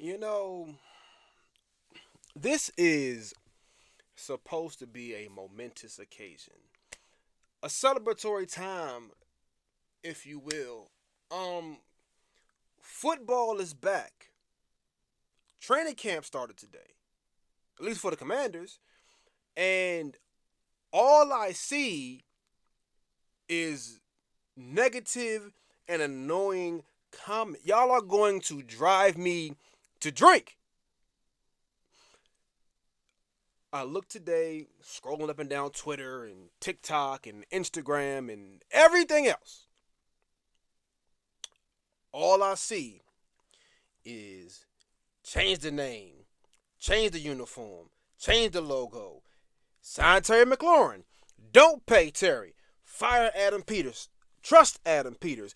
You know, this is supposed to be a momentous occasion, a celebratory time, if you will. Um, Football is back. Training camp started today, at least for the Commanders, and all I see is negative and annoying comment. Y'all are going to drive me to drink. I looked today, scrolling up and down Twitter and TikTok and Instagram and everything else. All I see is change the name, change the uniform, change the logo, sign Terry McLaurin, don't pay Terry, fire Adam Peters, trust Adam Peters.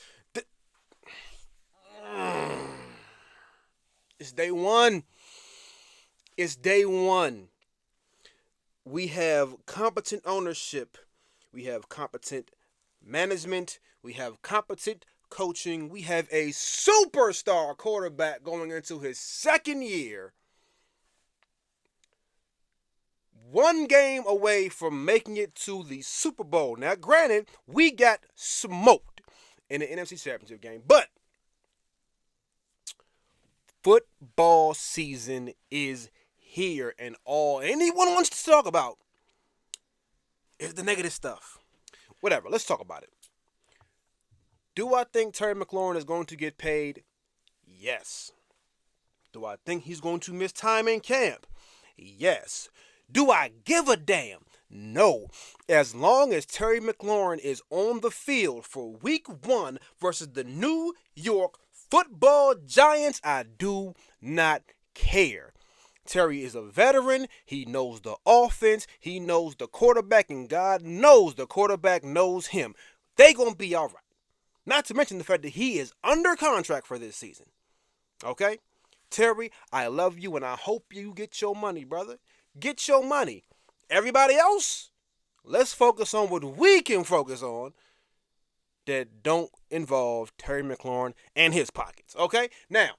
It's day one. It's day one. We have competent ownership. We have competent management. We have competent coaching. We have a superstar quarterback going into his second year. One game away from making it to the Super Bowl. Now, granted, we got smoked in the NFC Championship game, but football season is here, and all anyone wants to talk about is the negative stuff. Whatever, let's talk about it. Do I think Terry McLaurin is going to get paid? Yes. Do I think he's going to miss time in camp? Yes. Do I give a damn? No. As long as Terry McLaurin is on the field for week one versus the New York Football Giants, I do not care. Terry is a veteran. He knows the offense. He knows the quarterback, and God knows the quarterback knows him. They gonna be all right. Not to mention the fact that he is under contract for this season. Okay? Terry, I love you, and I hope you get your money, brother. Get your money. Everybody else, let's focus on what we can focus on that don't involve Terry McLaurin and his pockets. Okay? Now,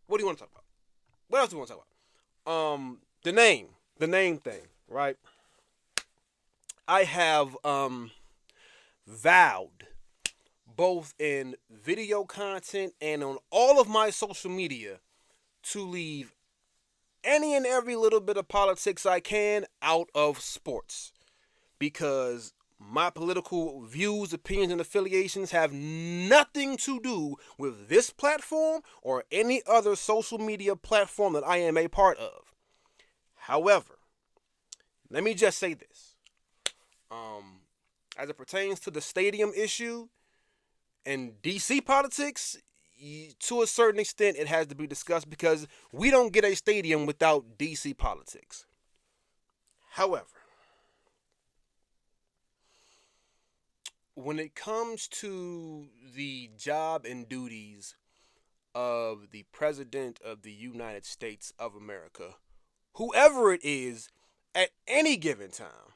what do you want to talk about? What else do you want to talk about? The name thing, right? I have vowed both in video content and on all of my social media to leave any and every little bit of politics I can out of sports because my political views, opinions, and affiliations have nothing to do with this platform or any other social media platform that I am a part of. However, let me just say this. As it pertains to the stadium issue and DC politics, to a certain extent, it has to be discussed because we don't get a stadium without DC politics. However, when it comes to the job and duties of the President of the United States of America, whoever it is, at any given time,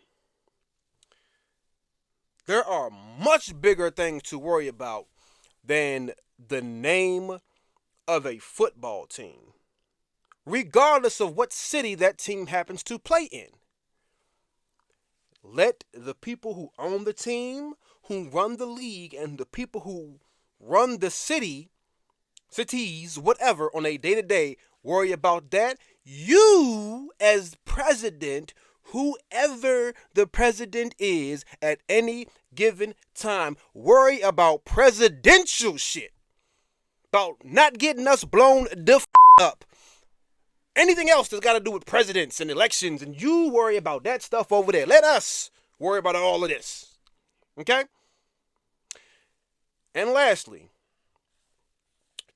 there are much bigger things to worry about than the name of a football team, regardless of what city that team happens to play in. Let the people who own the team, who run the league, and the people who run the cities, whatever, on a day-to-day worry about that. You, as president, whoever the president is at any given time, worry about presidential shit. About not getting us blown the up. Anything else that's got to do with presidents and elections, and you worry about that stuff over there. Let us worry about all of this. Okay? And lastly,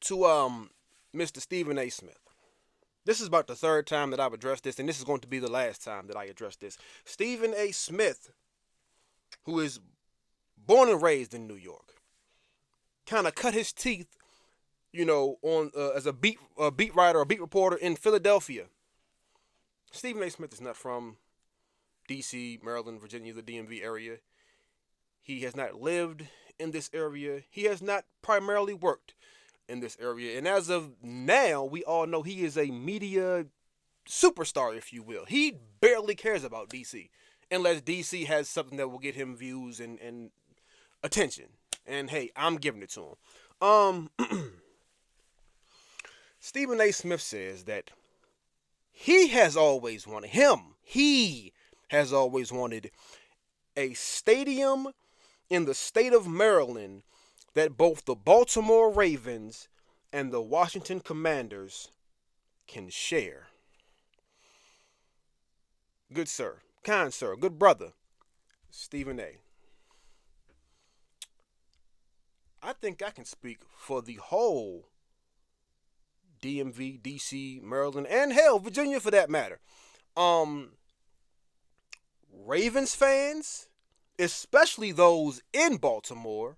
to Mr. Stephen A. Smith. This is about the third time that I've addressed this, and this is going to be the last time that I address this. Stephen A. Smith, who is born and raised in New York, kind of cut his teeth, on as a beat writer or beat reporter in Philadelphia. Stephen A. Smith is not from D.C., Maryland, Virginia, the DMV area. He has not lived in this area. He has not primarily worked in this area. And as of now, we all know he is a media superstar, if you will. He barely cares about DC unless DC has something that will get him views and attention. And hey, I'm giving it to him. Stephen A. Smith says that he has always wanted a stadium in the state of Maryland that both the Baltimore Ravens and the Washington Commanders can share. Good sir, kind sir, good brother, Stephen A. I think I can speak for the whole DMV, DC, Maryland, and hell, Virginia for that matter. Ravens fans, especially those in Baltimore,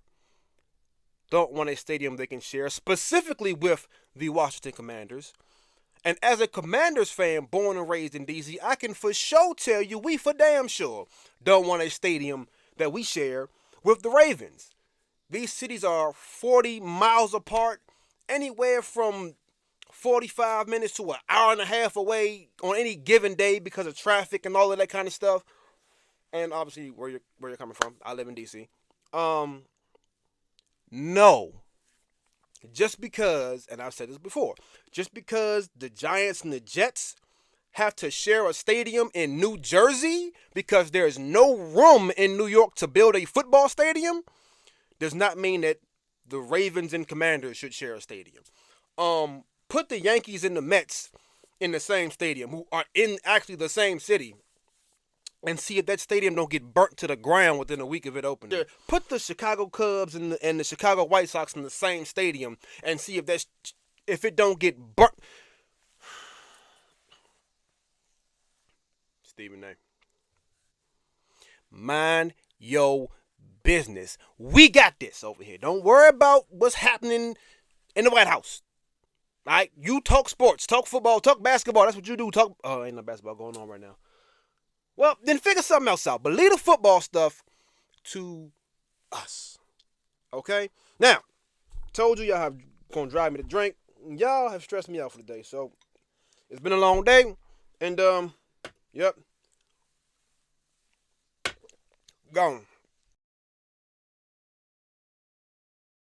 don't want a stadium they can share, specifically with the Washington Commanders. And as a Commanders fan born and raised in DC, I can for sure tell you we for damn sure don't want a stadium that we share with the Ravens. These cities are 40 miles apart, anywhere from 45 minutes to an hour and a half away on any given day because of traffic and all of that kind of stuff. And obviously where you're coming from. I live in DC. No. Just because, and I've said this before, just because the Giants and the Jets have to share a stadium in New Jersey because there is no room in New York to build a football stadium does not mean that the Ravens and Commanders should share a stadium. Put the Yankees and the Mets in the same stadium, who are in actually the same city, and see if that stadium don't get burnt to the ground within a week of it opening. Put the Chicago Cubs and the Chicago White Sox in the same stadium and see if it don't get burnt. Stephen A. Mind your business. We got this over here. Don't worry about what's happening in the White House. All right? You talk sports, talk football, talk basketball. That's what you do. Ain't no basketball going on right now. Well, then figure something else out. But leave the football stuff to us. Okay? Now, told you y'all have gonna drive me to drink. Y'all have stressed me out for the day. So, it's been a long day. And, yep. Gone.